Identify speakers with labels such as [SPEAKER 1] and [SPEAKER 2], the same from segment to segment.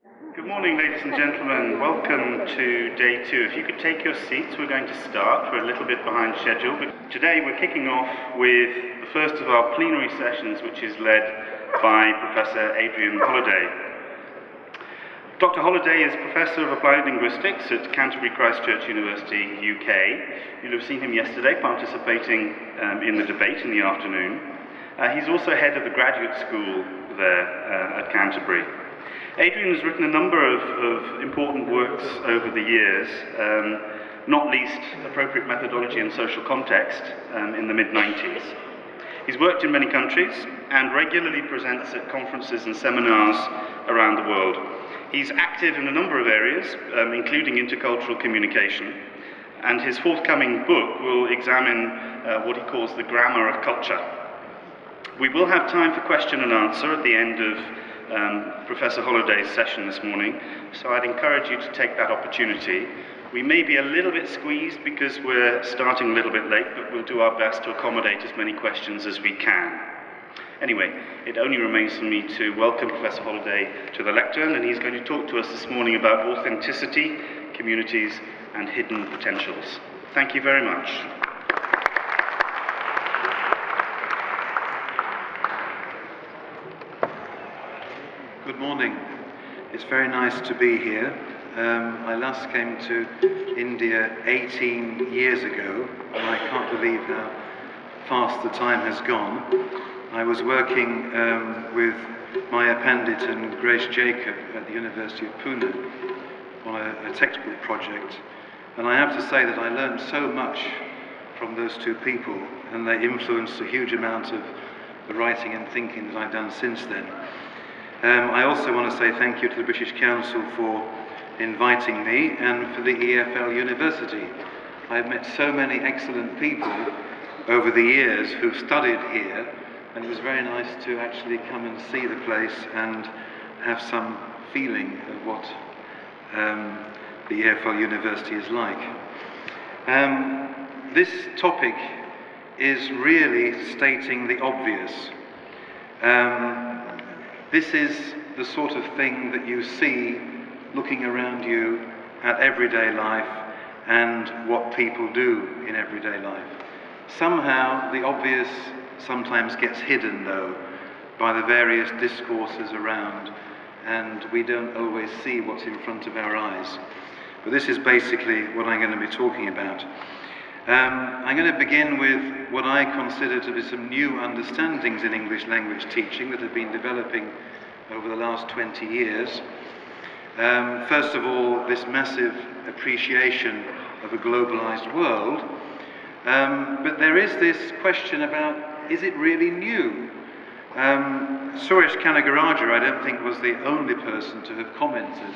[SPEAKER 1] Good morning, ladies and gentlemen. Welcome to day 2. If you could take your seats, we're going to start. We're a little bit behind schedule, but today we're kicking off with the first of our plenary sessions, which is led by Professor Adrian Holliday. Dr. Holliday is Professor of Applied Linguistics at Canterbury Christ Church University, UK. You'll have seen him yesterday participating in the debate in the afternoon. He's also head of the graduate school there at Canterbury. Adrian has written a number of important works over the years, not least Appropriate Methodology and Social Context in the mid-90s. He's worked in many countries and regularly presents at conferences and seminars around the world. He's active in a number of areas, including intercultural communication, and his forthcoming book will examine what he calls the grammar of culture. We will have time for question and answer at the end of Professor Holliday's session this morning, so I'd encourage you to take that opportunity. We may be a little bit squeezed because we're starting a little bit late, but we'll do our best to accommodate as many questions as we can. Anyway, it only remains for me to welcome Professor Holliday to the lectern, and he's going to talk to us this morning about authenticity, communities, and hidden potentials. Thank you very much.
[SPEAKER 2] Good morning. It's very nice to be here. I last came to India 18 years ago, and I can't believe how fast the time has gone. I was working with Maya Pandit and Grace Jacob at the University of Pune on a textbook project, and I have to say that I learned so much from those two people, and they influenced a huge amount of the writing and thinking that I've done since then. I also want to say thank you to the British Council for inviting me and for the EFL University. I've met so many excellent people over the years who've studied here, and it was very nice to actually come and see the place and have some feeling of what the EFL University is like. This topic is really stating the obvious. This is the sort of thing that you see looking around you at everyday life and what people do in everyday life. Somehow the obvious sometimes gets hidden, though, by the various discourses around, and we don't always see what's in front of our eyes. But this is basically what I'm going to be talking about. I'm going to begin with what I consider to be some new understandings in English language teaching that have been developing over the last 20 years. First of all, this massive appreciation of a globalized world. But there is this question about, is it really new? Suresh Kanagaraja, I don't think, was the only person to have commented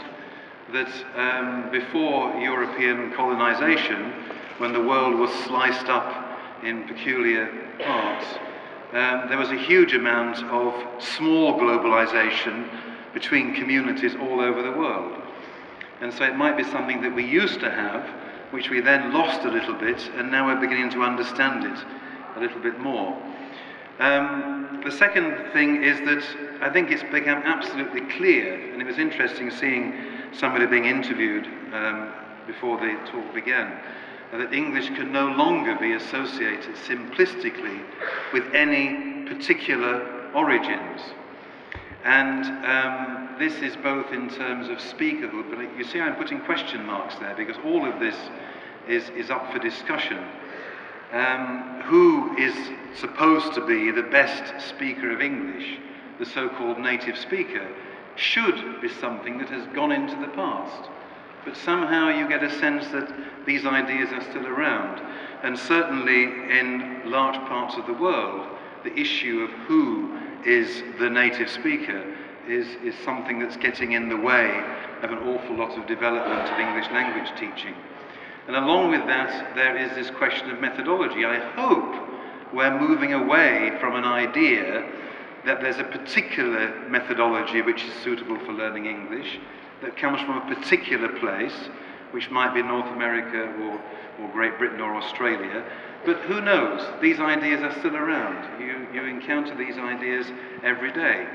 [SPEAKER 2] that before European colonization, when the world was sliced up in peculiar parts, there was a huge amount of small globalization between communities all over the world. And so it might be something that we used to have, which we then lost a little bit, and now we're beginning to understand it a little bit more. The second thing is that I think it's become absolutely clear, and it was interesting seeing somebody being interviewed before the talk began, that English can no longer be associated simplistically with any particular origins. And this is both in terms of speakerhood, but you see I'm putting question marks there because all of this is up for discussion. Who is supposed to be the best speaker of English, the so-called native speaker, should be something that has gone into the past. But somehow you get a sense that these ideas are still around. And certainly in large parts of the world, the issue of who is the native speaker is something that's getting in the way of an awful lot of development of English language teaching. And along with that, there is this question of methodology. I hope we're moving away from an idea that there's a particular methodology which is suitable for learning English, that comes from a particular place, which might be North America or Great Britain or Australia. But who knows? These ideas are still around. You encounter these ideas every day.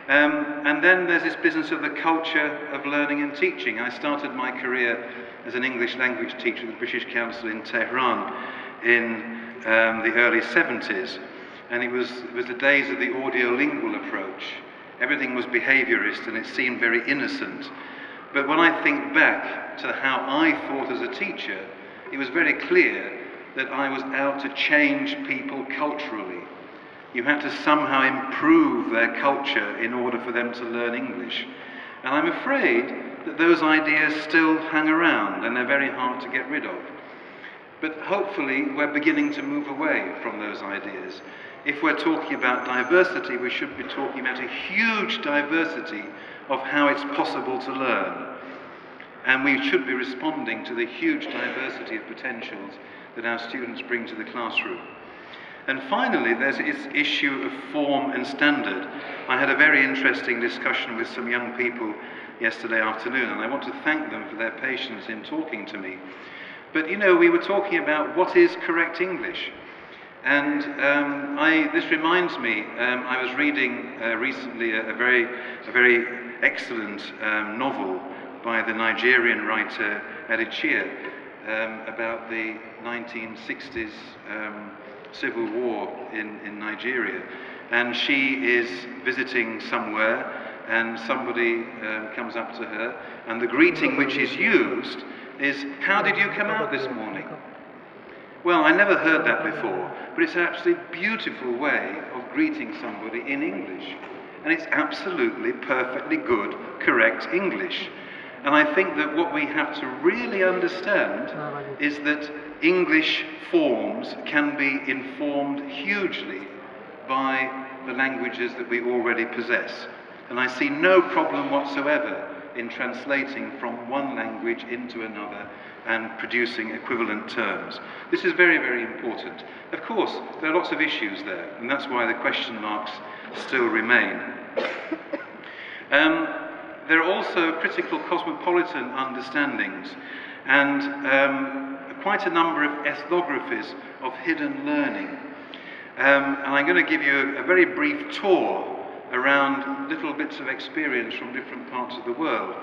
[SPEAKER 2] And then there's this business of the culture of learning and teaching. I started my career as an English language teacher at the British Council in Tehran in the early 70s. And it was the days of the audiolingual approach. Everything was behaviorist and it seemed very innocent. But when I think back to how I thought as a teacher, it was very clear that I was out to change people culturally. You had to somehow improve their culture in order for them to learn English. And I'm afraid that those ideas still hang around and they're very hard to get rid of. But hopefully we're beginning to move away from those ideas. If we're talking about diversity, we should be talking about a huge diversity of how it's possible to learn. And we should be responding to the huge diversity of potentials that our students bring to the classroom. And finally, there's this issue of form and standard. I had a very interesting discussion with some young people yesterday afternoon, and I want to thank them for their patience in talking to me. But you know, we were talking about what is correct English. And this reminds me, I was reading recently a very excellent novel by the Nigerian writer Adichie about the 1960s civil war in Nigeria. And she is visiting somewhere and somebody comes up to her and the greeting which is used is, "How did you come out this morning?" Well, I never heard that before, but it's an absolutely beautiful way of greeting somebody in English. And it's absolutely perfectly good, correct English. And I think that what we have to really understand is that English forms can be informed hugely by the languages that we already possess. And I see no problem whatsoever in translating from one language into another and producing equivalent terms. This is very, very important. Of course, there are lots of issues there, and that's why the question marks still remain. There are also critical cosmopolitan understandings and quite a number of ethnographies of hidden learning. And I'm going to give you a very brief tour around little bits of experience from different parts of the world,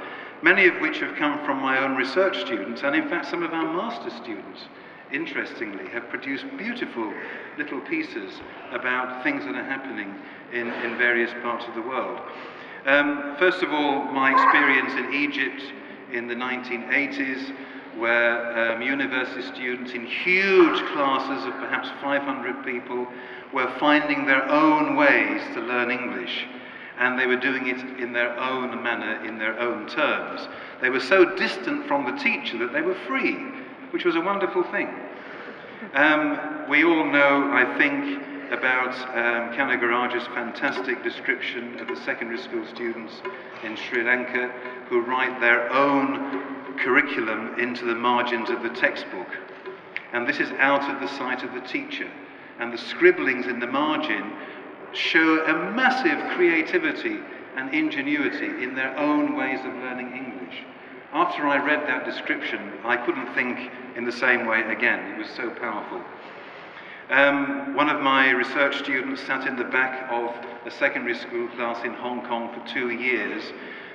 [SPEAKER 2] many of which have come from my own research students, and in fact some of our master students, interestingly, have produced beautiful little pieces about things that are happening in various parts of the world. First of all, my experience in Egypt in the 1980s, where university students in huge classes of perhaps 500 people were finding their own ways to learn English, and they were doing it in their own manner, in their own terms. They were so distant from the teacher that they were free, which was a wonderful thing. We all know, I think, about Kanagaraja's fantastic description of the secondary school students in Sri Lanka who write their own curriculum into the margins of the textbook. And this is out of the sight of the teacher. And the scribblings in the margin show a massive creativity and ingenuity in their own ways of learning English. After I read that description, I couldn't think in the same way again. It was so powerful. One of my research students sat in the back of a secondary school class in Hong Kong for 2 years.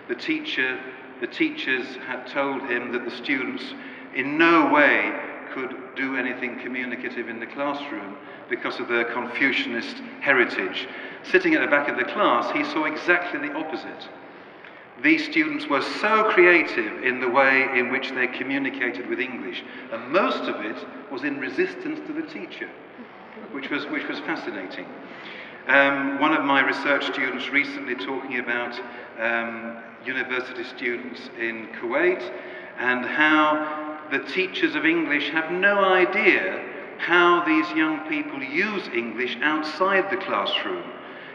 [SPEAKER 2] The teachers had told him that the students in no way could do anything communicative in the classroom because of their Confucianist heritage. Sitting at the back of the class, he saw exactly the opposite. These students were so creative in the way in which they communicated with English, and most of it was in resistance to the teacher, which was fascinating. One of my research students recently talking about university students in Kuwait and how the teachers of English have no idea how these young people use English outside the classroom.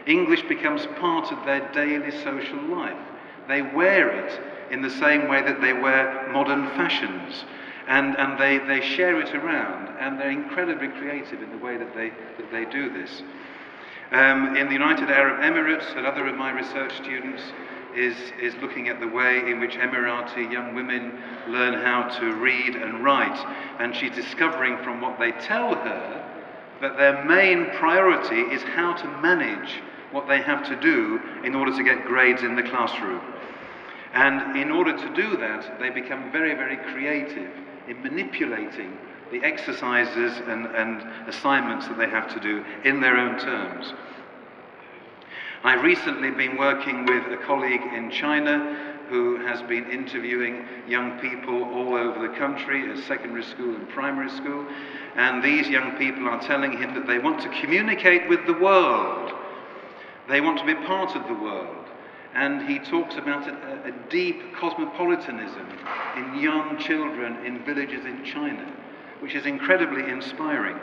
[SPEAKER 2] English becomes part of their daily social life. They wear it in the same way that they wear modern fashions, and they share it around, and they're incredibly creative in the way that they do this. In the United Arab Emirates, another of my research students is looking at the way in which Emirati young women learn how to read and write, and she's discovering from what they tell her that their main priority is how to manage what they have to do in order to get grades in the classroom. And in order to do that, they become very, very creative in manipulating the exercises and assignments that they have to do in their own terms. I've recently been working with a colleague in China who has been interviewing young people all over the country at secondary school and primary school, and these young people are telling him that they want to communicate with the world. They want to be part of the world. And he talks about a deep cosmopolitanism in young children in villages in China, which is incredibly inspiring.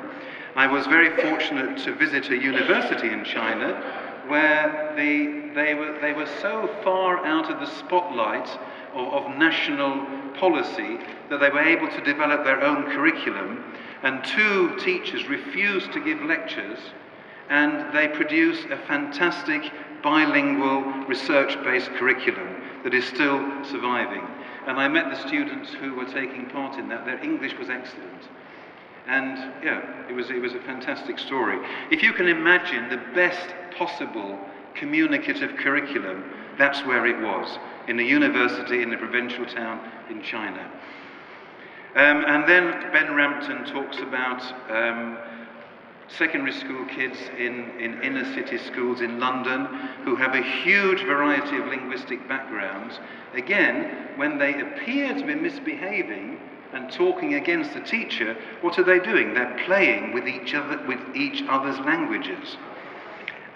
[SPEAKER 2] I was very fortunate to visit a university in China where they were so far out of the spotlight of national policy that they were able to develop their own curriculum, and 2 teachers refused to give lectures, and they produce a fantastic bilingual research-based curriculum that is still surviving. And I met the students who were taking part in that. Their English was excellent. And yeah, it was a fantastic story. If you can imagine the best possible communicative curriculum, that's where it was, in a university in a provincial town in China. And then Ben Rampton talks about secondary school kids in inner city schools in London who have a huge variety of linguistic backgrounds. Again, when they appear to be misbehaving and talking against the teacher, what are they doing? They're playing with each other's languages.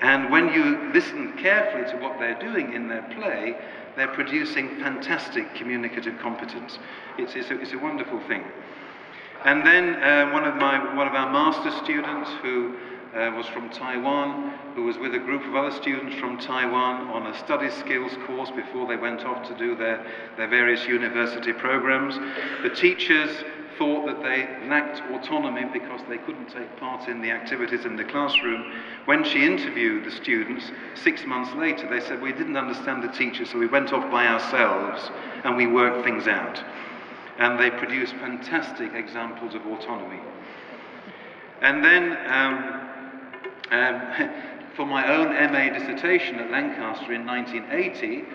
[SPEAKER 2] And when you listen carefully to what they're doing in their play, they're producing fantastic communicative competence. It's a wonderful thing. And then one of our master students who was from Taiwan, who was with a group of other students from Taiwan on a study skills course before they went off to do their various university programs. The teachers thought that they lacked autonomy because they couldn't take part in the activities in the classroom. When she interviewed the students, 6 months later, they said, we didn't understand the teacher, so we went off by ourselves and we worked things out. And they produced fantastic examples of autonomy. And then, for my own MA dissertation at Lancaster in 1980,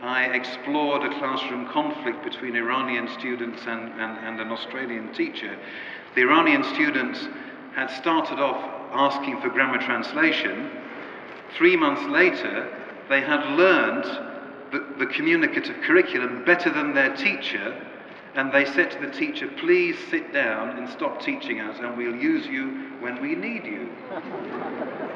[SPEAKER 2] I explored a classroom conflict between Iranian students and an Australian teacher. The Iranian students had started off asking for grammar translation. 3 months later, they had learned the communicative curriculum better than their teacher, and they said to the teacher, please sit down and stop teaching us, and we'll use you when we need you.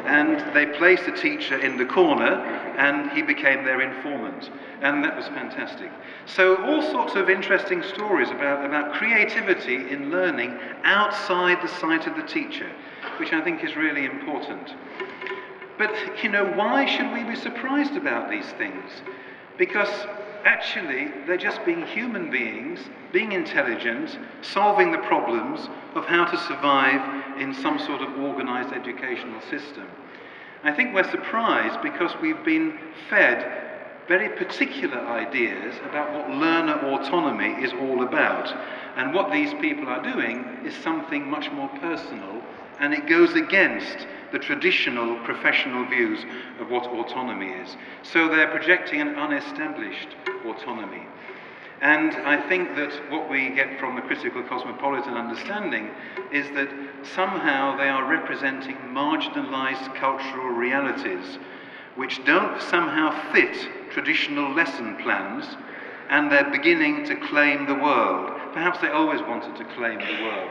[SPEAKER 2] And they placed the teacher in the corner, and he became their informant. And that was fantastic. So all sorts of interesting stories about creativity in learning outside the sight of the teacher, which I think is really important. But, why should we be surprised about these things? Because actually, they're just being human beings, being intelligent, solving the problems of how to survive in some sort of organized educational system. I think we're surprised because we've been fed very particular ideas about what learner autonomy is all about. And what these people are doing is something much more personal, and it goes against the traditional professional views of what autonomy is. So they're projecting an unestablished autonomy. And I think that what we get from the critical cosmopolitan understanding is that somehow they are representing marginalized cultural realities which don't somehow fit traditional lesson plans, and they're beginning to claim the world. Perhaps they always wanted to claim the world.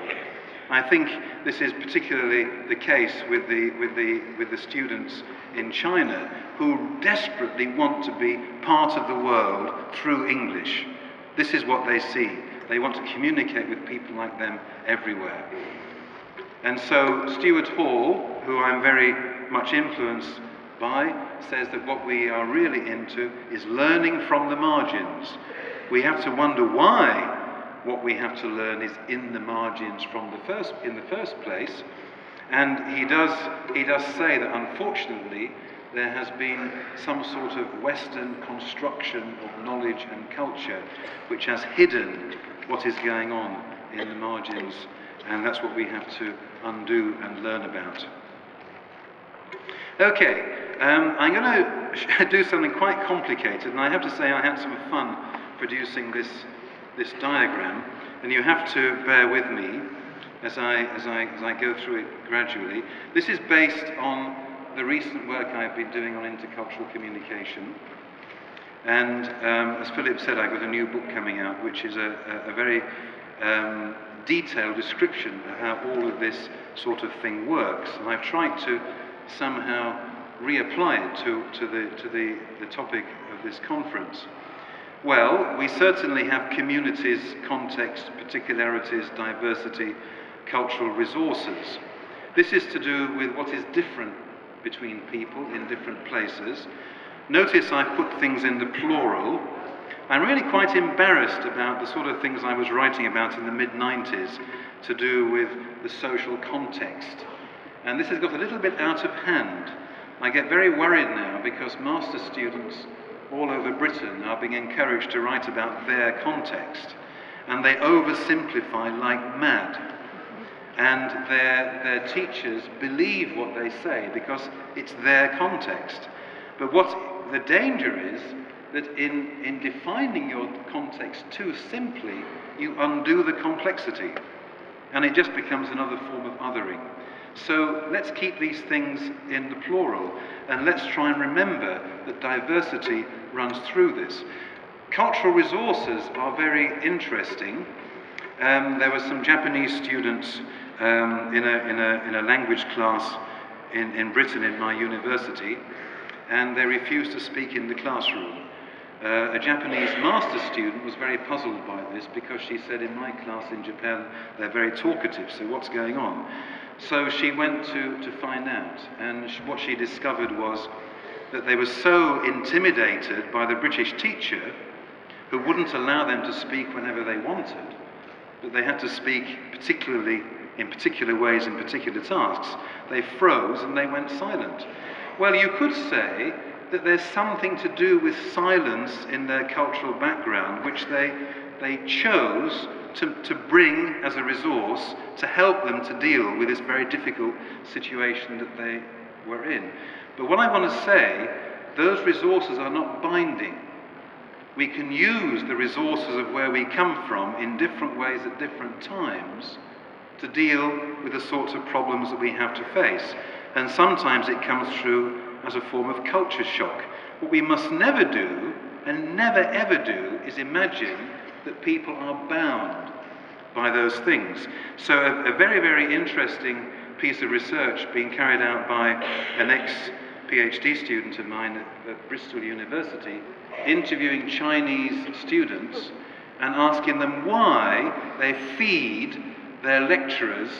[SPEAKER 2] I think this is particularly the case with the students in China who desperately want to be part of the world through English. This is what they see. They want to communicate with people like them everywhere. And so Stuart Hall, who I'm very much influenced by, says that what we are really into is learning from the margins. We have to wonder why what we have to learn is in the margins in the first place. And he does say that unfortunately there has been some sort of Western construction of knowledge and culture which has hidden what is going on in the margins, and that's what we have to undo and learn about. Okay, I'm going to do something quite complicated, and I have to say I had some fun producing this diagram, and you have to bear with me as I go through it gradually. This is based on the recent work I've been doing on intercultural communication. And as Philip said, I've got a new book coming out, which is a very detailed description of how all of this sort of thing works. And I've tried to somehow reapply it to the topic of this conference. Well, we certainly have communities, context, particularities, diversity, cultural resources. This is to do with what is different between people in different places. Notice I've put things in the plural. I'm really quite embarrassed about the sort of things I was writing about in the mid-90s to do with the social context. And this has got a little bit out of hand. I get very worried now because master students all over Britain are being encouraged to write about their context. And they oversimplify like mad. And their teachers believe what they say because it's their context. But what the danger is that in defining your context too simply, you undo the complexity. And it just becomes another form of othering. So let's keep these things in the plural, and let's try and remember that diversity runs through this. Cultural resources are very interesting. There were some Japanese students in a language class in Britain in my university, and they refused to speak in the classroom. A Japanese master student was very puzzled by this because she said, in my class in Japan, they're very talkative, so what's going on? So she went to find out, and what she discovered was that they were so intimidated by the British teacher who wouldn't allow them to speak whenever they wanted, that they had to speak in particular ways in particular tasks. They froze and they went silent. Well, you could say that there's something to do with silence in their cultural background, which they chose to bring as a resource to help them to deal with this very difficult situation that they were in. But what I want to say, those resources are not binding. We can use the resources of where we come from in different ways at different times to deal with the sorts of problems that we have to face. And sometimes it comes through as a form of culture shock. What we must never do, and never ever do, is imagine that people are bound by those things. So a very, very interesting piece of research being carried out by an ex-PhD student of mine at Bristol University, interviewing Chinese students and asking them why they feed their lecturers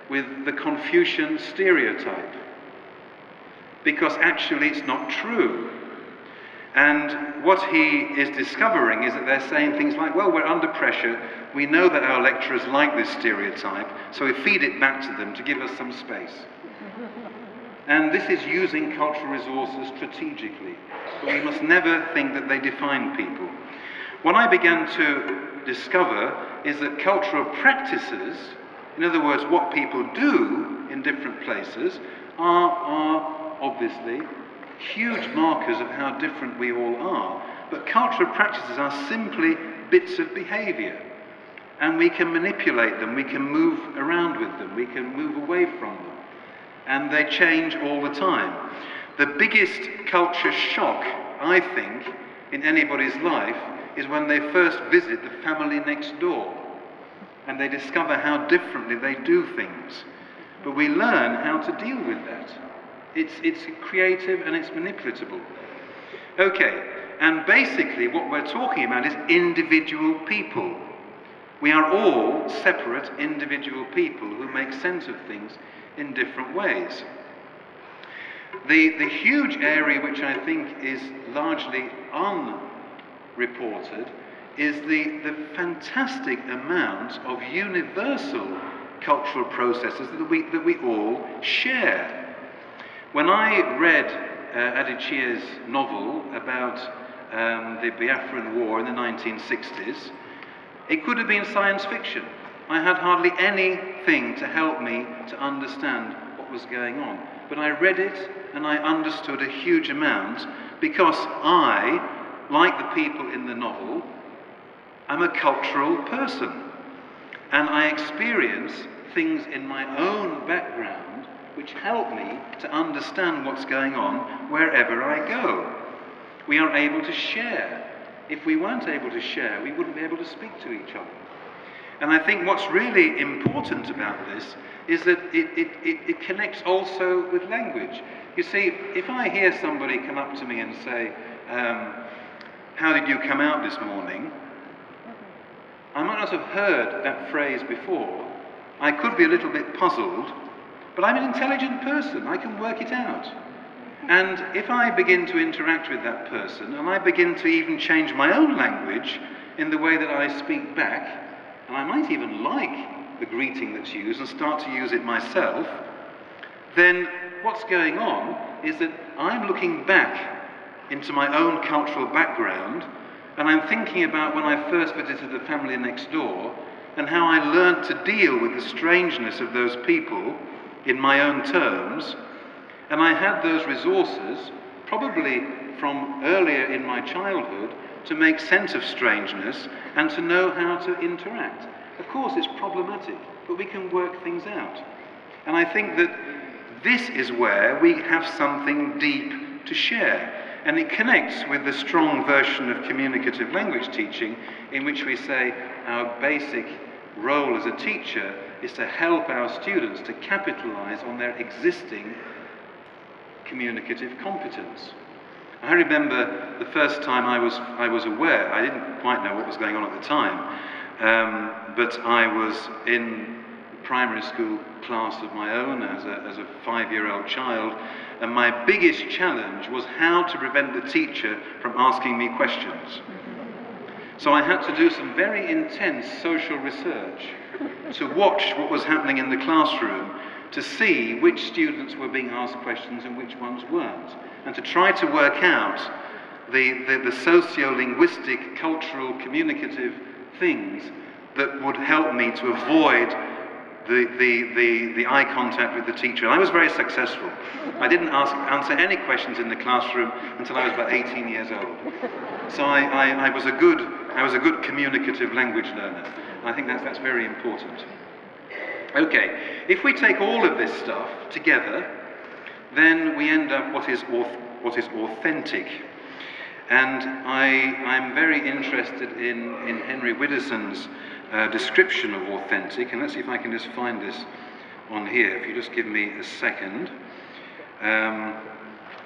[SPEAKER 2] with the Confucian stereotype. Because actually it's not true. And what he is discovering is that they're saying things like, well, we're under pressure, we know that our lecturers like this stereotype, so we feed it back to them to give us some space. And this is using cultural resources strategically, but we must never think that they define people. What I began to discover is that cultural practices, in other words, what people do in different places, are obviously huge markers of how different we all are. But cultural practices are simply bits of behaviour. And we can manipulate them, we can move around with them, we can move away from them. And they change all the time. The biggest culture shock, I think, in anybody's life is when they first visit the family next door and they discover how differently they do things. But we learn how to deal with that. It's creative and it's manipulatable. Okay, and basically what we're talking about is individual people. We are all separate individual people who make sense of things in different ways. The huge area which I think is largely unreported is the fantastic amount of universal cultural processes that we all share. When I read Adichie's novel about the Biafran War in the 1960s, it could have been science fiction. I had hardly anything to help me to understand what was going on. but I read it and I understood a huge amount because I, like the people in the novel, I'm a cultural person. And I experience things in my own background which help me to understand what's going on wherever I go. We are able to share. If we weren't able to share, we wouldn't be able to speak to each other. And I think what's really important about this is that it connects also with language. You see, if I hear somebody come up to me and say, how did you come out this morning? I might not have heard that phrase before. I could be a little bit puzzled, but I'm an intelligent person. I can work it out. And if I begin to interact with that person, and I begin to even change my own language in the way that I speak back, and I might even like the greeting that's used and start to use it myself, then what's going on is that I'm looking back into my own cultural background, and I'm thinking about when I first visited the family next door and how I learned to deal with the strangeness of those people in my own terms. And I had those resources, probably from earlier in my childhood, to make sense of strangeness and to know how to interact. Of course, it's problematic, but we can work things out. And I think that this is where we have something deep to share. And it connects with the strong version of communicative language teaching, in which we say our basic role as a teacher is to help our students to capitalize on their existing communicative competence. I remember the first time I was aware, I didn't quite know what was going on at the time, but I was in a primary school class of my own as a 5-year-old child, and my biggest challenge was how to prevent the teacher from asking me questions. So I had to do some very intense social research to watch what was happening in the classroom, to see which students were being asked questions and which ones weren't, and to try to work out the socio-linguistic, cultural, communicative things that would help me to avoid the eye contact with the teacher. And I was very successful. I didn't answer any questions in the classroom until I was about 18 years old. So I was a good communicative language learner. And I think that's very important. Okay, if we take all of this stuff together, then we end up what is authentic. And I'm very interested in Henry Widdowson's description of authentic, and let's see if I can just find this on here, if you just give me a second.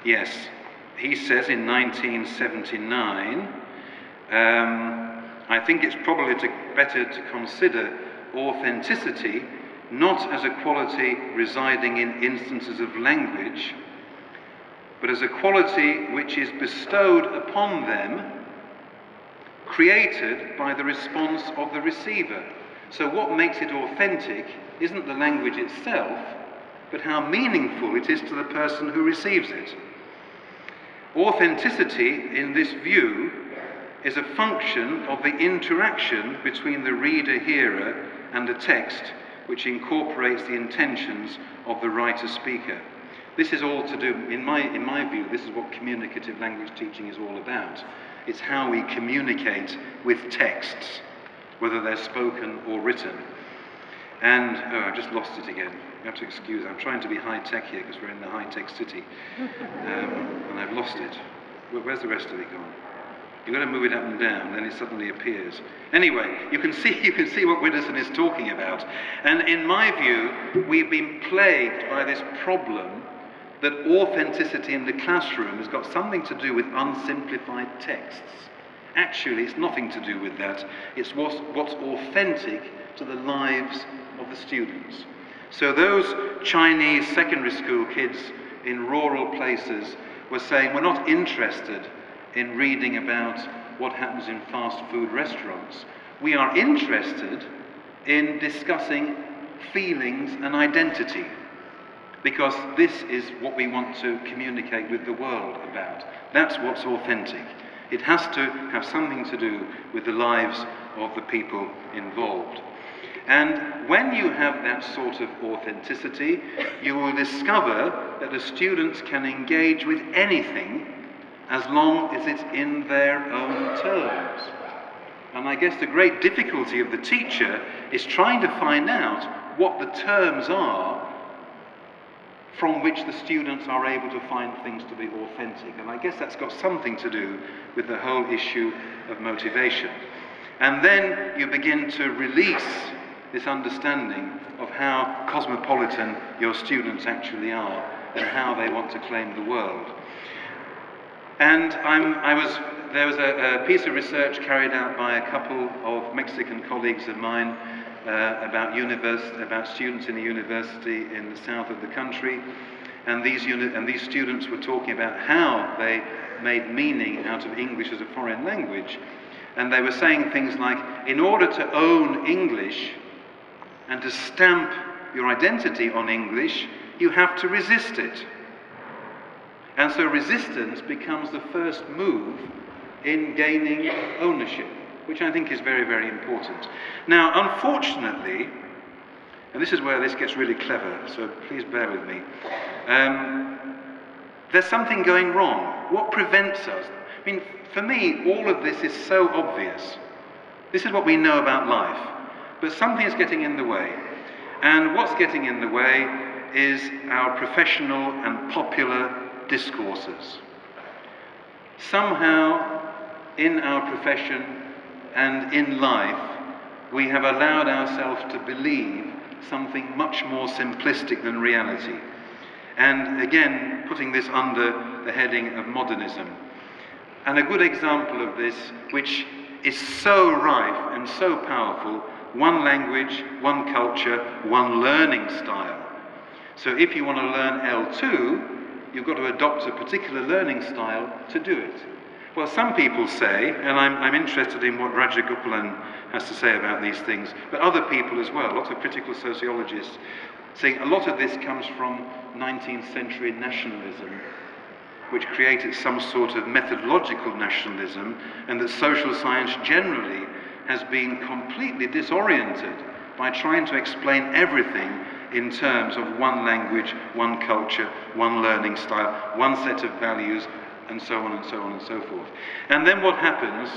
[SPEAKER 2] Yes, he says in 1979, I think it's probably better to consider authenticity not as a quality residing in instances of language, but as a quality which is bestowed upon them, created by the response of the receiver. So what makes it authentic isn't the language itself, but how meaningful it is to the person who receives it. Authenticity, in this view, is a function of the interaction between the reader-hearer and the text, which incorporates the intentions of the writer-speaker. This is all to do, in my view, this is what communicative language teaching is all about. It's how we communicate with texts, whether they're spoken or written. And, I've just lost it again. You have to excuse, I'm trying to be high-tech here because we're in the high-tech city. And I've lost it. Where's the rest of it gone? You've got to move it up and down, then it suddenly appears. Anyway, you can see what Widdowson is talking about. And in my view, we've been plagued by this problem that authenticity in the classroom has got something to do with unsimplified texts. Actually, it's nothing to do with that. It's what's authentic to the lives of the students. So those Chinese secondary school kids in rural places were saying, we're not interested in reading about what happens in fast food restaurants. We are interested in discussing feelings and identity, because this is what we want to communicate with the world about. That's what's authentic. It has to have something to do with the lives of the people involved. And when you have that sort of authenticity, you will discover that the students can engage with anything as long as it's in their own terms. And I guess the great difficulty of the teacher is trying to find out what the terms are from which the students are able to find things to be authentic. And I guess that's got something to do with the whole issue of motivation. And then you begin to release this understanding of how cosmopolitan your students actually are and how they want to claim the world. And there was a piece of research carried out by a couple of Mexican colleagues of mine about students in a university in the south of the country, and these students were talking about how they made meaning out of English as a foreign language, and they were saying things like, in order to own English and to stamp your identity on English, you have to resist it. And so resistance becomes the first move in gaining ownership, which I think is very, very important. Now, unfortunately, and this is where this gets really clever, so please bear with me, there's something going wrong. What prevents us? I mean, for me, all of this is so obvious. This is what we know about life. But something is getting in the way. And what's getting in the way is our professional and popular discourses. Somehow, in our profession and in life, we have allowed ourselves to believe something much more simplistic than reality. And again, putting this under the heading of modernism. And a good example of this, which is so rife and so powerful, one language, one culture, one learning style. So if you want to learn L2, you've got to adopt a particular learning style to do it. Well, some people say, and I'm interested in what Rajagopalan has to say about these things, but other people as well, lots of critical sociologists, saying a lot of this comes from 19th century nationalism, which created some sort of methodological nationalism, and that social science generally has been completely disoriented by trying to explain everything in terms of one language, one culture, one learning style, one set of values, and so on and so on and so forth. And then what happens,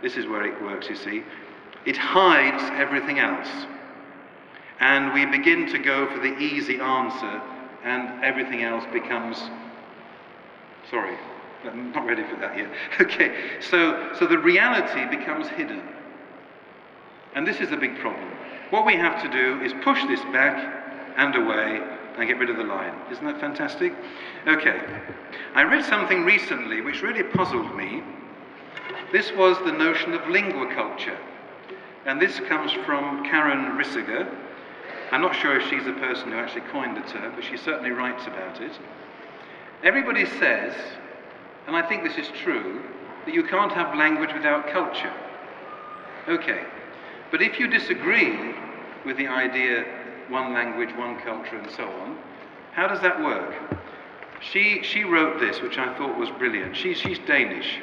[SPEAKER 2] this is where it works, you see, it hides everything else. And we begin to go for the easy answer, and everything else becomes, sorry, I'm not ready for that yet. Okay, so the reality becomes hidden. And this is the big problem. What we have to do is push this back and away and get rid of the line. Isn't that fantastic? Okay, I read something recently which really puzzled me. This was the notion of lingua culture. And this comes from Karen Rissiger. I'm not sure if she's the person who actually coined the term, but she certainly writes about it. Everybody says, and I think this is true, that you can't have language without culture. Okay, but if you disagree with the idea one language, one culture, and so on, how does that work? She wrote this, which I thought was brilliant. She's Danish.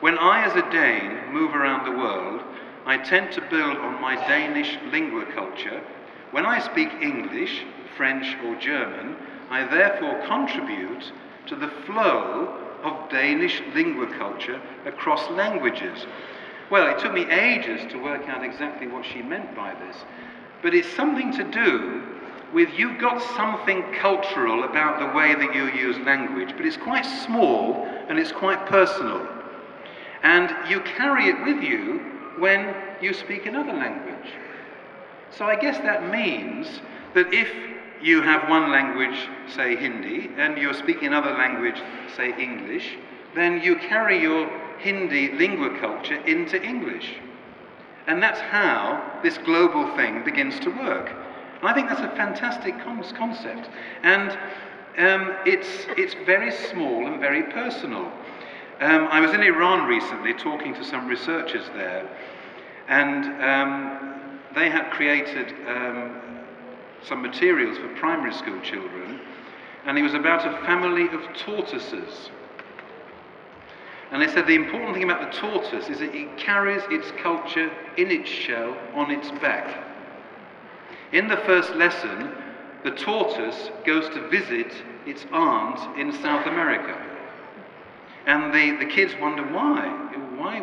[SPEAKER 2] When I, as a Dane, move around the world, I tend to build on my Danish lingua culture. When I speak English, French, or German, I therefore contribute to the flow of Danish lingua culture across languages. Well, it took me ages to work out exactly what she meant by this, but it's something to do with you've got something cultural about the way that you use language, but it's quite small and it's quite personal. And you carry it with you when you speak another language. So I guess that means that if you have one language, say Hindi, and you're speaking another language, say English, then you carry your Hindi lingua culture into English. And that's how this global thing begins to work. And I think that's a fantastic concept. And it's very small and very personal. I was in Iran recently talking to some researchers there, and they had created some materials for primary school children, and it was about a family of tortoises. And they said the important thing about the tortoise is that it carries its culture in its shell on its back. In the first lesson, the tortoise goes to visit its aunt in South America. And the kids wonder why.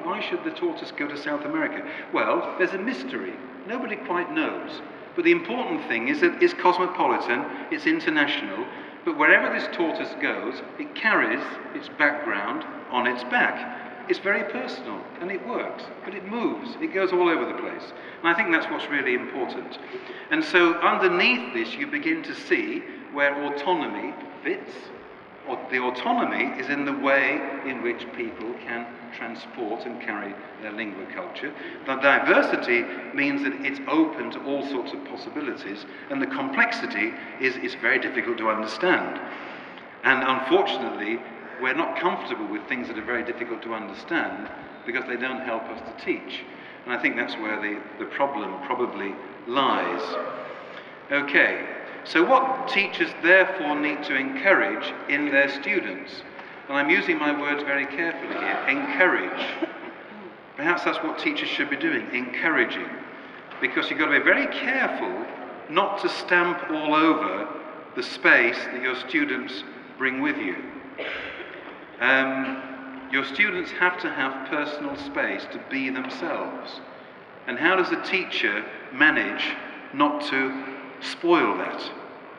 [SPEAKER 2] Why should the tortoise go to South America? Well, there's a mystery. Nobody quite knows. But the important thing is that it's cosmopolitan, it's international, but wherever this tortoise goes, it carries its background on its back. It's very personal, and it works, but it moves, it goes all over the place. And I think that's what's really important. And so underneath this, you begin to see where autonomy fits. The autonomy is in the way in which people can transport and carry their lingua culture. The diversity means that it's open to all sorts of possibilities, and the complexity is it's very difficult to understand. And unfortunately, we're not comfortable with things that are very difficult to understand because they don't help us to teach. And I think that's where the problem probably lies. Okay. So what teachers therefore need to encourage in their students, and I'm using my words very carefully here, encourage. Perhaps that's what teachers should be doing, encouraging. Because you've got to be very careful not to stamp all over the space that your students bring with you. Your students have to have personal space to be themselves. And how does a teacher manage not to spoil that,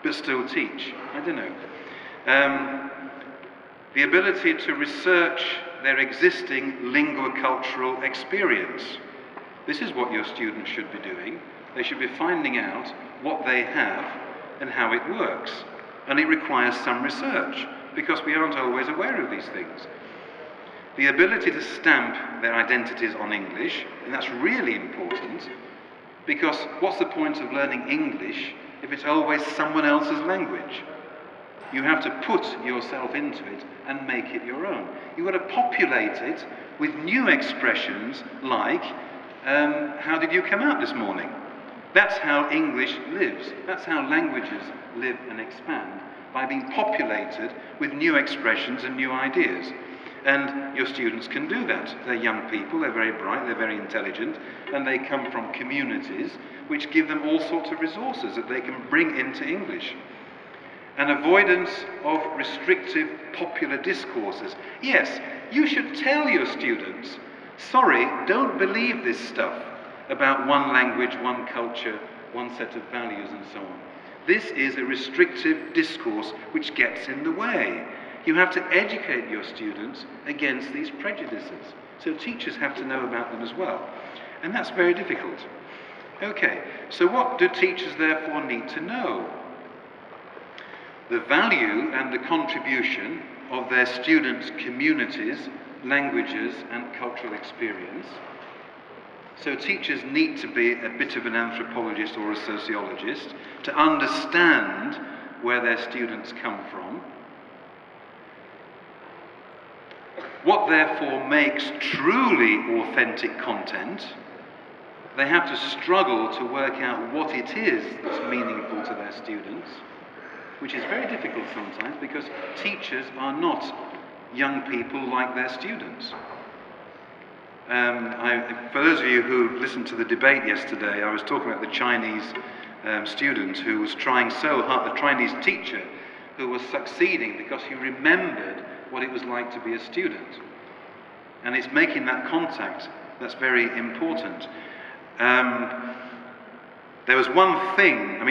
[SPEAKER 2] but still teach? I don't know. The ability to research their existing lingua-cultural experience. This is what your students should be doing. They should be finding out what they have and how it works. And it requires some research, because we aren't always aware of these things. The ability to stamp their identities on English, and that's really important, because what's the point of learning English if it's always someone else's language? You have to put yourself into it and make it your own. You've got to populate it with new expressions like, how did you come out this morning? That's how English lives. That's how languages live and expand, by being populated with new expressions and new ideas. And your students can do that. They're young people, they're very bright, they're very intelligent, and they come from communities which give them all sorts of resources that they can bring into English. An avoidance of restrictive popular discourses. Yes, you should tell your students, sorry, don't believe this stuff about one language, one culture, one set of values and so on. This is a restrictive discourse which gets in the way. You have to educate your students against these prejudices. So teachers have to know about them as well. And that's very difficult. Okay, so what do teachers therefore need to know? The value and the contribution of their students' communities, languages, and cultural experience. So teachers need to be a bit of an anthropologist or a sociologist to understand where their students come from. What therefore makes truly authentic content. They have to struggle to work out what it is that's meaningful to their students, which is very difficult sometimes because teachers are not young people like their students. For those of you who listened to the debate yesterday, I was talking about the Chinese student who was trying so hard, the Chinese teacher who was succeeding because he remembered what it was like to be a student. And it's making that contact that's very important. There was one thing,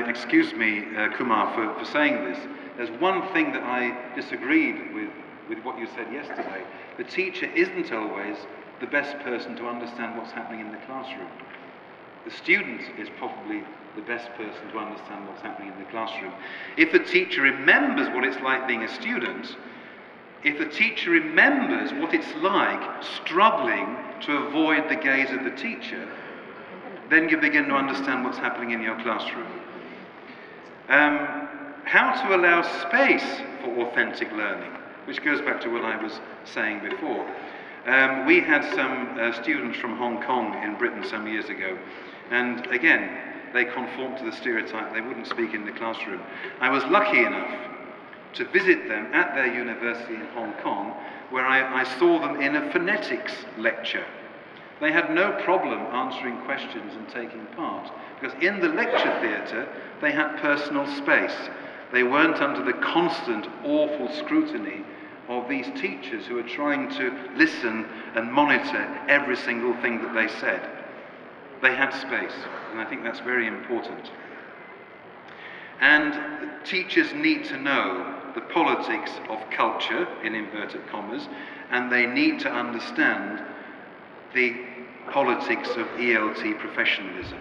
[SPEAKER 2] excuse me, Kumar, for saying this. There's one thing that I disagreed with what you said yesterday. The teacher isn't always the best person to understand what's happening in the classroom. The student is probably the best person to understand what's happening in the classroom. If the teacher remembers what it's like being a student, if the teacher remembers what it's like struggling to avoid the gaze of the teacher, then you begin to understand what's happening in your classroom. How to allow space for authentic learning, which goes back to what I was saying before. We had some students from Hong Kong in Britain some years ago, and again, they conformed to the stereotype they wouldn't speak in the classroom. I was lucky enough to visit them at their university in Hong Kong, where I saw them in a phonetics lecture. They had no problem answering questions and taking part, because in the lecture theatre, they had personal space. They weren't under the constant, awful scrutiny of these teachers who were trying to listen and monitor every single thing that they said. They had space, and I think that's very important. And teachers need to know the politics of culture, in inverted commas, and they need to understand the politics of ELT professionalism.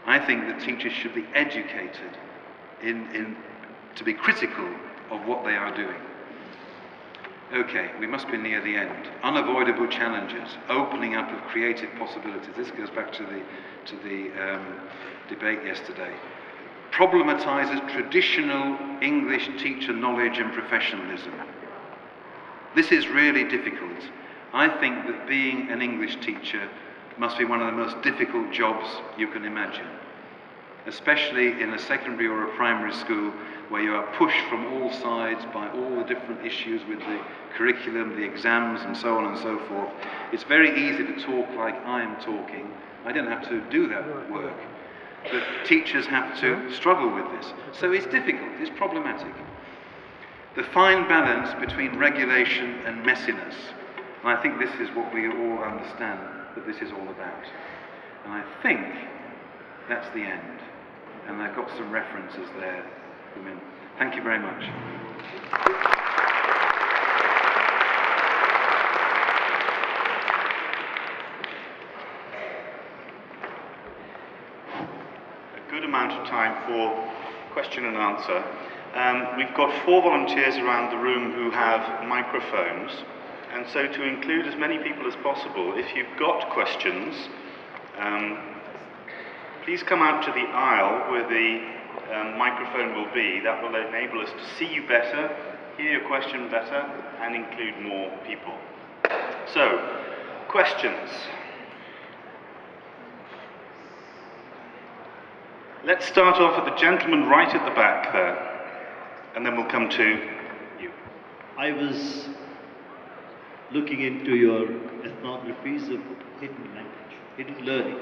[SPEAKER 2] I think that teachers should be educated to be critical of what they are doing. Okay, we must be near the end. Unavoidable challenges, opening up of creative possibilities. This goes back to the debate yesterday. Problematizes traditional English teacher knowledge and professionalism. This is really difficult. I think that being an English teacher must be one of the most difficult jobs you can imagine, especially in a secondary or a primary school where you are pushed from all sides by all the different issues with the curriculum, the exams, and so on and so forth. It's very easy to talk like I am talking. I don't have to do that work. But teachers have to struggle with this. So it's difficult, it's problematic. The fine balance between regulation and messiness. And I think this is what we all understand that this is all about. And I think that's the end. And I've got some references there. Thank you very much.
[SPEAKER 1] A good amount of time for question and answer. We've got 4 volunteers around the room who have microphones. And so to include as many people as possible, if you've got questions, please come out to the aisle where the microphone will be. That will enable us to see you better, hear your question better, and include more people. So, questions. Let's start off with the gentleman right at the back there, and then we'll come to you.
[SPEAKER 3] I was looking into your ethnographies of hidden language, hidden learning.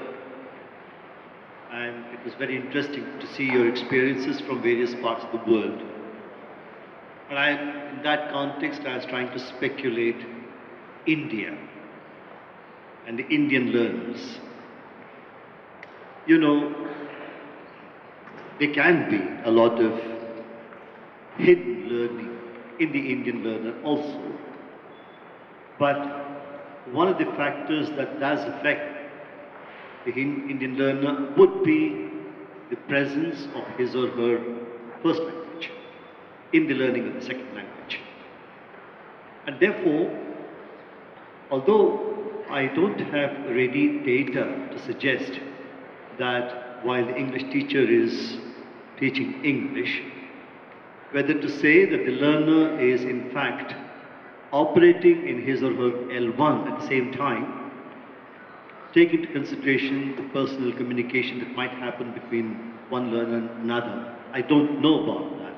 [SPEAKER 3] And it was very interesting to see your experiences from various parts of the world. And in that context, I was trying to speculate India and the Indian learners. You know, there can be a lot of hidden learning in the Indian learner also. But one of the factors that does affect the Indian learner would be the presence of his or her first language in the learning of the second language. And therefore, although I don't have ready data to suggest that while the English teacher is teaching English, whether to say that the learner is in fact operating in his or her L1 at the same time, take into consideration the personal communication that might happen between one learner and another. I don't know about that.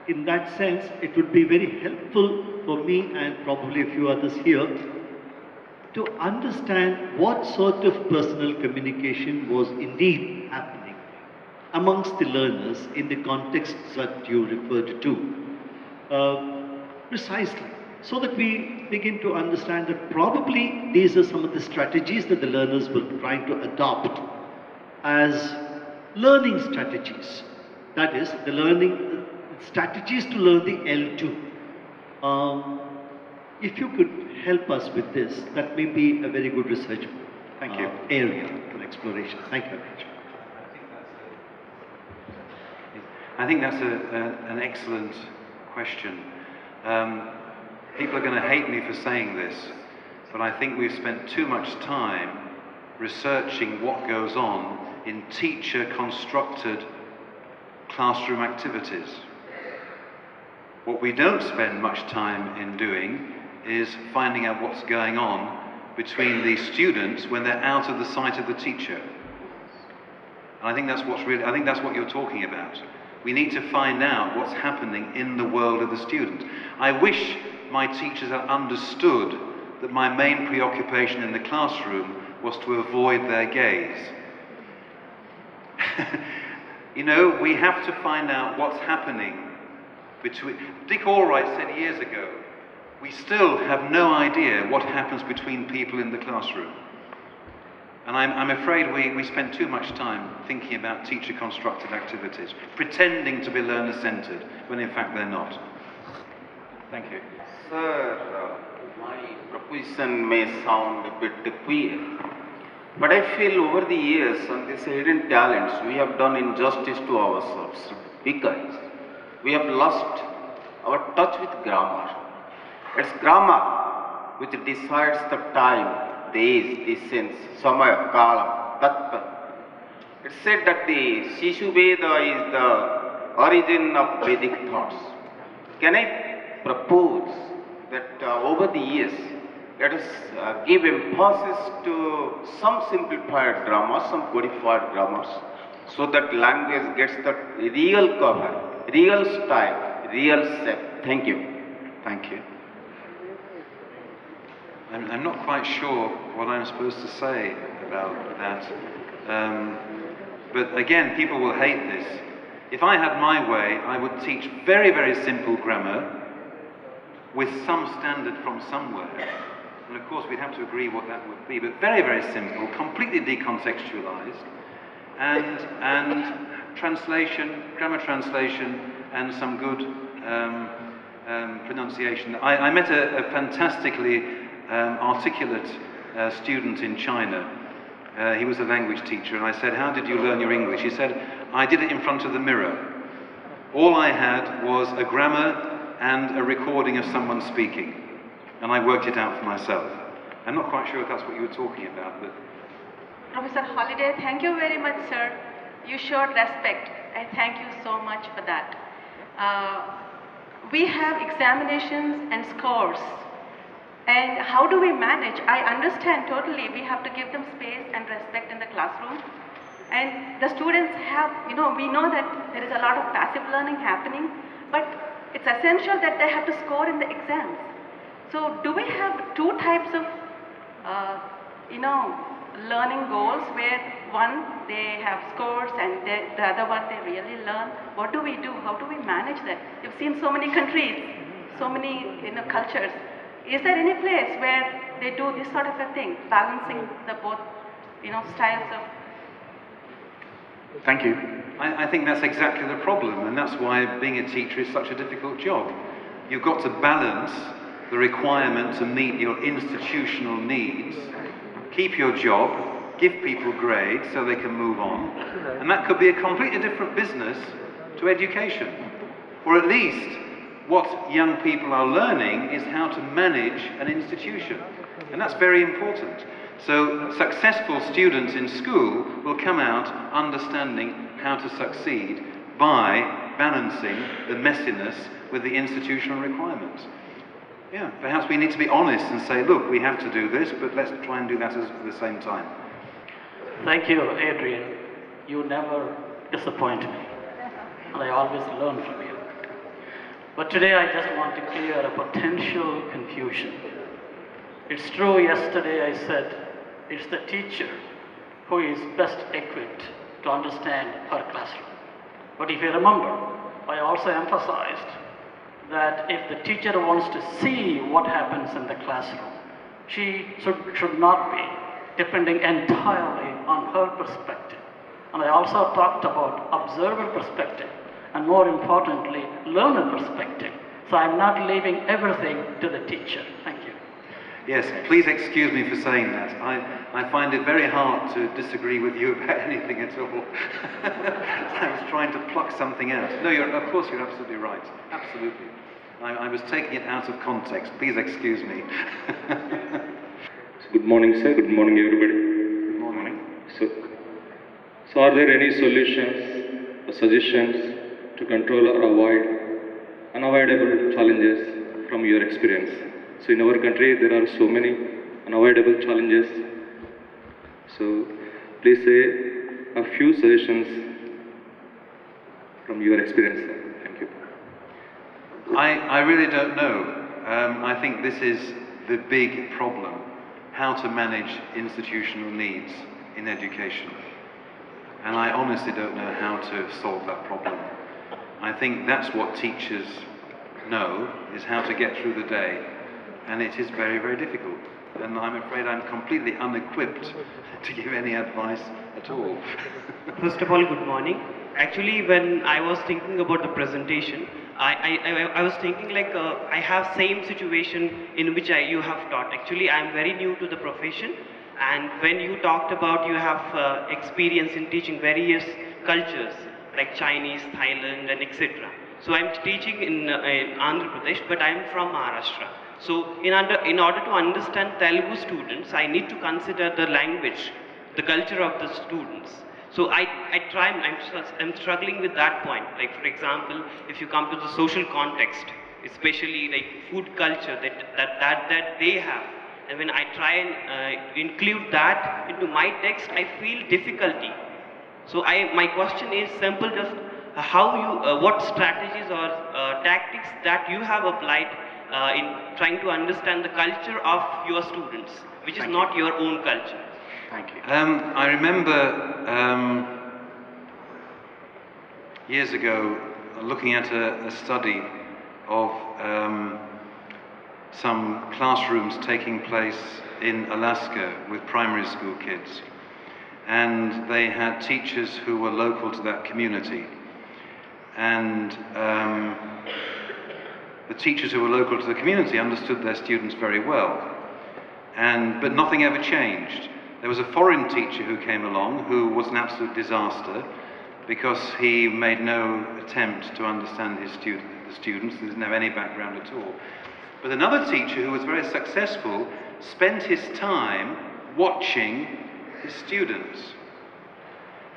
[SPEAKER 3] In that sense, it would be very helpful for me and probably a few others here to understand what sort of personal communication was indeed happening amongst the learners in the contexts that you referred to. Precisely, so that we begin to understand that probably these are some of the strategies that the learners were trying to adopt as learning strategies. That is, the learning strategies to learn the L2. If you could help us with this, that may be a very good research area for exploration. Thank you very much.
[SPEAKER 2] I think that's an excellent question. People are going to hate me for saying this, but I think we've spent too much time researching what goes on in teacher-constructed classroom activities. What we don't spend much time in doing is finding out what's going on between the students when they're out of the sight of the teacher. And I think that's what you're talking about. We need to find out what's happening in the world of the student. I wish my teachers had understood that my main preoccupation in the classroom was to avoid their gaze. You know, we have to find out what's happening between... Dick Allwright said years ago, we still have no idea what happens between people in the classroom. And I'm afraid we spend too much time thinking about teacher-constructed activities, pretending to be learner-centered, when in fact they're not. Thank you.
[SPEAKER 4] Sir, my proposition may sound a bit queer, but I feel over the years on these hidden talents we have done injustice to ourselves because we have lost our touch with grammar. It's grammar which decides the time, the age, the sense, samaya, kalam, tattva. It's said that the Shishu Veda is the origin of Vedic thoughts. Can I propose that over the years, let us give emphasis to some simplified grammar, some codified grammars, so that language gets the real cover, real style, real shape. Thank you.
[SPEAKER 2] Thank you. I'm not quite sure what I'm supposed to say about that. But again, people will hate this. If I had my way, I would teach very, very simple grammar with some standard from somewhere. And of course, we'd have to agree what that would be, but very, very simple, completely decontextualized, and translation, grammar translation, and some good pronunciation. I met a fantastically articulate student in China. He was a language teacher, and I said, "How did you learn your English?" He said, "I did it in front of the mirror. All I had was a grammar and a recording of someone speaking, and I worked it out for myself." I'm not quite sure if that's what you were talking about, but...
[SPEAKER 5] Professor Holliday, thank you very much, sir. You showed respect. I thank you so much for that. We have examinations and scores. And how do we manage? I understand totally we have to give them space and respect in the classroom. And the students have, we know that there is a lot of passive learning happening, but it's essential that they have to score in the exams. So do we have two types of, learning goals where one, they have scores and the other one, they really learn? What do we do? How do we manage that? You've seen so many countries, so many cultures. Is there any place where they do this sort of a thing, balancing the both, styles of...
[SPEAKER 1] Thank you.
[SPEAKER 2] I think that's exactly the problem, and that's why being a teacher is such a difficult job. You've got to balance the requirement to meet your institutional needs, keep your job, give people grades so they can move on, and that could be a completely different business to education. Or at least, what young people are learning is how to manage an institution, and that's very important. So successful students in school will come out understanding how to succeed by balancing the messiness with the institutional requirements. Yeah, perhaps we need to be honest and say, look, we have to do this, but let's try and do that at the same time.
[SPEAKER 6] Thank you, Adrian. You never disappoint me, and I always learn from you. But today I just want to clear a potential confusion. It's true, yesterday I said it's the teacher who is best equipped to understand her classroom. But if you remember, I also emphasized that if the teacher wants to see what happens in the classroom, she should not be depending entirely on her perspective. And I also talked about observer perspective, and more importantly, learner perspective. So I'm not leaving everything to the teacher. Thank you.
[SPEAKER 2] Yes, please excuse me for saying that. I find it very hard to disagree with you about anything at all. I was trying to pluck something out. No, of course you're absolutely right. Absolutely. I was taking it out of context. Please excuse me.
[SPEAKER 7] Good morning, sir. Good morning, everybody.
[SPEAKER 2] Good morning.
[SPEAKER 7] So are there any solutions or suggestions to control or avoid unavoidable challenges from your experience? So in our country, there are so many unavoidable challenges. So please say a few suggestions from your experience, sir. Thank you.
[SPEAKER 2] I really don't know. I think this is the big problem, how to manage institutional needs in education. And I honestly don't know how to solve that problem. I think that's what teachers know, is how to get through the day. And it is very, very difficult. And I'm afraid I'm completely unequipped to give any advice at all.
[SPEAKER 8] First of all, good morning. Actually, when I was thinking about the presentation, I was thinking like I have same situation in which you have taught. Actually, I am very new to the profession, and when you talked about you have experience in teaching various cultures like Chinese, Thailand, and etc. So I am teaching in Andhra Pradesh, but I am from Maharashtra. So in order to understand Telugu students, I need to consider the language, the culture of the students. So I'm struggling with that point. Like for example, if you come to the social context, especially like food culture that they have, and when I try and include that into my text, I feel difficulty. So my question is simple, just what strategies or tactics that you have applied in trying to understand the culture of your students, which is not your own culture.
[SPEAKER 1] Thank you.
[SPEAKER 2] I remember years ago looking at a study of some classrooms taking place in Alaska with primary school kids. And they had teachers who were local to that community. And the teachers who were local to the community understood their students very well. But nothing ever changed. There was a foreign teacher who came along who was an absolute disaster because he made no attempt to understand the students. He didn't have any background at all. But another teacher who was very successful spent his time watching his students.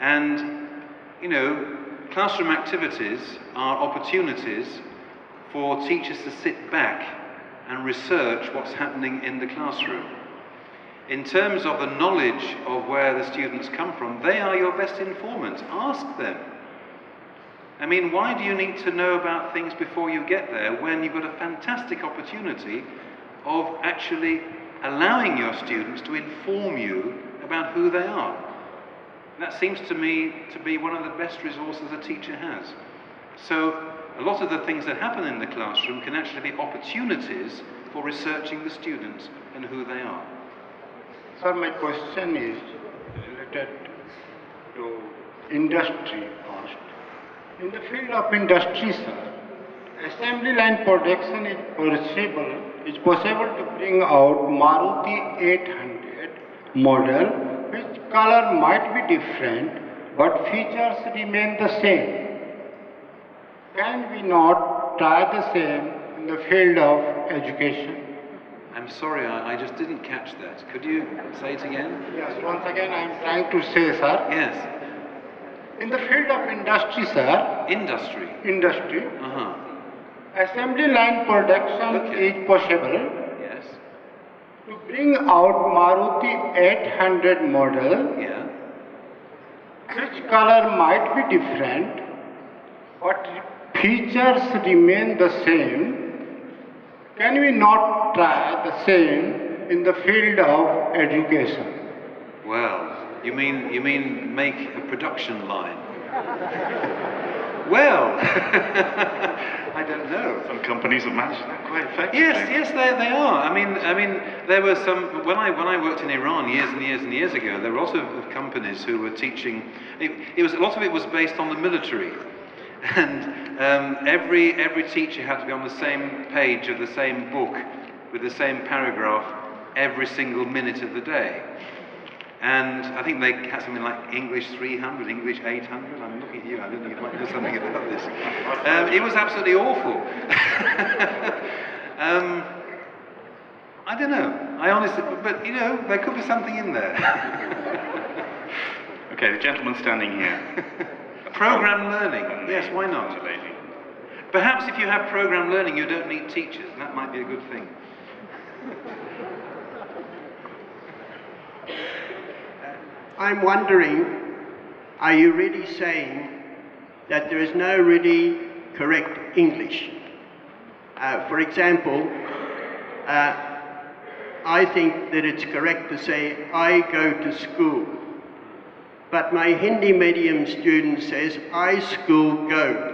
[SPEAKER 2] And, you know, classroom activities are opportunities for teachers to sit back and research what's happening in the classroom. In terms of the knowledge of where the students come from, they are your best informants. Ask them. I mean, why do you need to know about things before you get there when you've got a fantastic opportunity of actually allowing your students to inform you about who they are? That seems to me to be one of the best resources a teacher has. So a lot of the things that happen in the classroom can actually be opportunities for researching the students and who they are.
[SPEAKER 9] Sir, my question is related to industry first. In the field of industry, sir, assembly line production is possible to bring out Maruti 800 model, which color might be different, but features remain the same. Can we not try the same in the field of education?
[SPEAKER 2] I'm sorry, I just didn't catch that. Could you say it again?
[SPEAKER 9] Yes, once again I am trying to say, sir.
[SPEAKER 2] Yes.
[SPEAKER 9] In the field of industry, sir.
[SPEAKER 2] Industry?
[SPEAKER 9] Industry.
[SPEAKER 2] Uh-huh.
[SPEAKER 9] Assembly line production is possible.
[SPEAKER 2] Yes.
[SPEAKER 9] To bring out Maruti 800 model.
[SPEAKER 2] Yeah.
[SPEAKER 9] Which color might be different, but features remain the same. Can we not try the same in the field of education?
[SPEAKER 2] Well, you mean make a production line? Well, I don't know.
[SPEAKER 1] Some companies have managed that quite effectively.
[SPEAKER 2] Yes, they are. I mean, there were some. When I worked in Iran years and years and years ago, there were lots of companies who were teaching. A lot of it was based on the military, and every teacher had to be on the same page of the same book with the same paragraph every single minute of the day. And I think they had something like English 300, English 800. I'm looking at you, I don't think you might know something about this. It was absolutely awful. I don't know. I honestly, but you know, there could be something in there.
[SPEAKER 1] Okay, the gentleman standing here.
[SPEAKER 2] Program learning. Yes, why not? Perhaps if you have program learning, you don't need teachers. That might be a good thing.
[SPEAKER 10] I'm wondering, are you really saying that there is no really correct English? For example, I think that it's correct to say, I go to school. But my Hindi medium student says, I school go.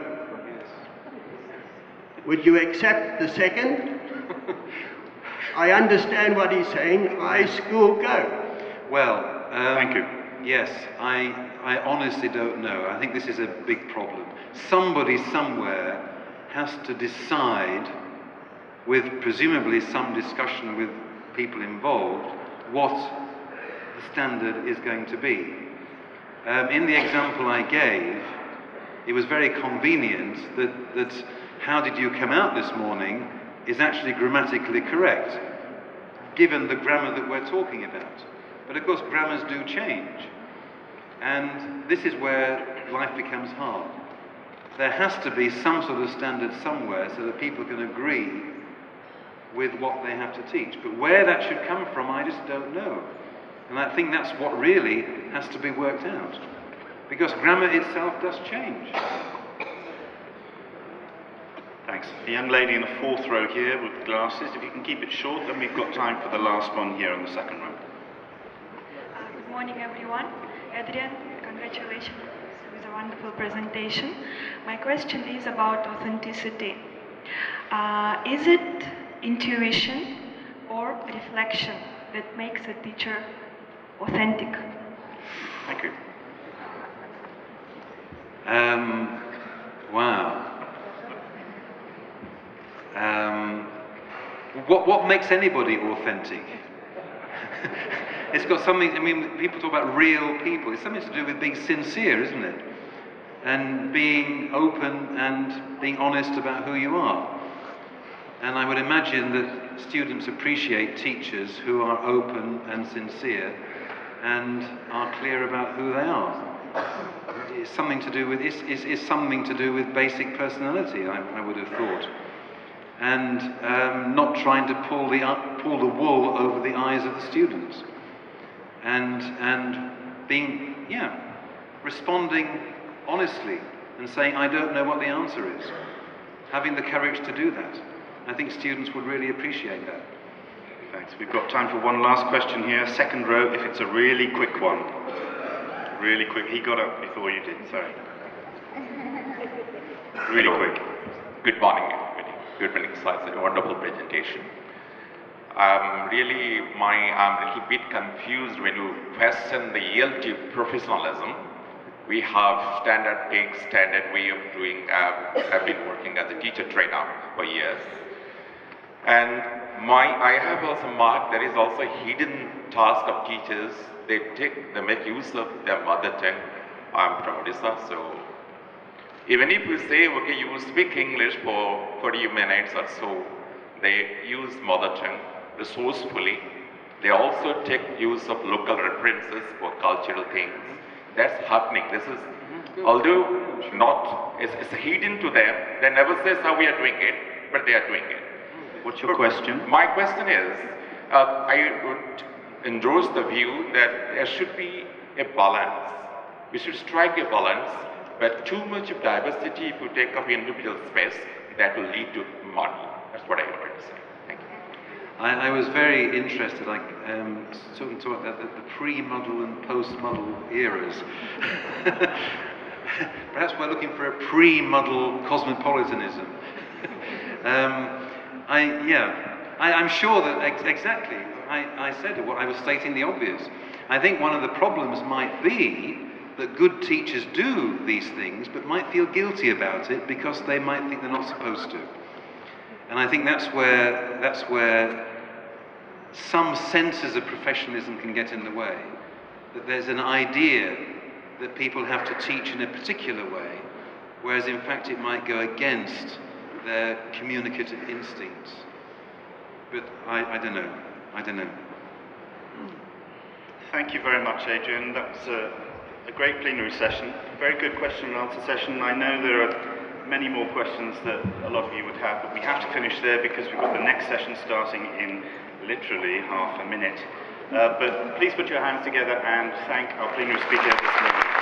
[SPEAKER 10] Would you accept the second? I understand what he's saying, I school go.
[SPEAKER 2] Well,
[SPEAKER 1] Thank you.
[SPEAKER 2] Yes, I honestly don't know. I think this is a big problem. Somebody somewhere has to decide, with presumably some discussion with people involved, what the standard is going to be. In the example I gave, it was very convenient that how did you come out this morning is actually grammatically correct, given the grammar that we're talking about. But of course, grammars do change. And this is where life becomes hard. There has to be some sort of standard somewhere so that people can agree with what they have to teach. But where that should come from, I just don't know. And I think that's what really has to be worked out. Because grammar itself does change.
[SPEAKER 1] Thanks. The young lady in the fourth row here with the glasses, if you can keep it short, then we've got time for the last one here in the second row.
[SPEAKER 11] Good morning, everyone. Adrian, congratulations. It was a wonderful presentation. My question is about authenticity. Is it intuition or reflection that makes a teacher authentic?
[SPEAKER 1] Thank you.
[SPEAKER 2] Wow. What makes anybody authentic? It's got something, I mean, people talk about real people. It's something to do with being sincere, isn't it? And being open and being honest about who you are. And I would imagine that students appreciate teachers who are open and sincere and are clear about who they are. It's something to do with, it's something to do with basic personality, I would have thought. And not trying to pull the wool over the eyes of the students. And being, responding honestly and saying, I don't know what the answer is. Having the courage to do that. I think students would really appreciate that.
[SPEAKER 1] Thanks. We've got time for one last question here. Second row, if it's a really quick one. Really quick. He got up before you did, sorry. Really quick.
[SPEAKER 12] Good morning, everybody. Good morning, slides. A wonderful presentation. I'm a little bit confused when you question the ELT professionalism. We have standard takes, standard way of doing. I've been working as a teacher trainer for years. And I have also marked there is also a hidden task of teachers. They make use of their mother tongue. I'm from Odisha, so even if you say, okay, you speak English for 40 minutes or so, they use mother tongue resourcefully. They also take use of local references for cultural things. That's happening. This is, although it's hidden to them, they never say how we are doing it, but they are doing it.
[SPEAKER 1] What's your question?
[SPEAKER 12] My question is, I would endorse the view that there should be a balance. We should strike a balance, but too much of diversity, if you take up individual space, that will lead to model. That's what I wanted to say. Thank you.
[SPEAKER 2] I was very interested, talking about the pre-model and post-model eras. Perhaps we're looking for a pre-model cosmopolitanism. I'm sure that exactly, I said what I was stating the obvious. I think one of the problems might be that good teachers do these things, but might feel guilty about it because they might think they're not supposed to. And I think that's where some senses of professionalism can get in the way. That there's an idea that people have to teach in a particular way, whereas in fact it might go against their communicative instincts. But I don't know.
[SPEAKER 1] Thank you very much, Adrian. That was a great plenary session. Very good question and answer session. I know there are many more questions that a lot of you would have, but we have to finish there because we've got the next session starting in literally half a minute. But please put your hands together and thank our plenary speaker this morning.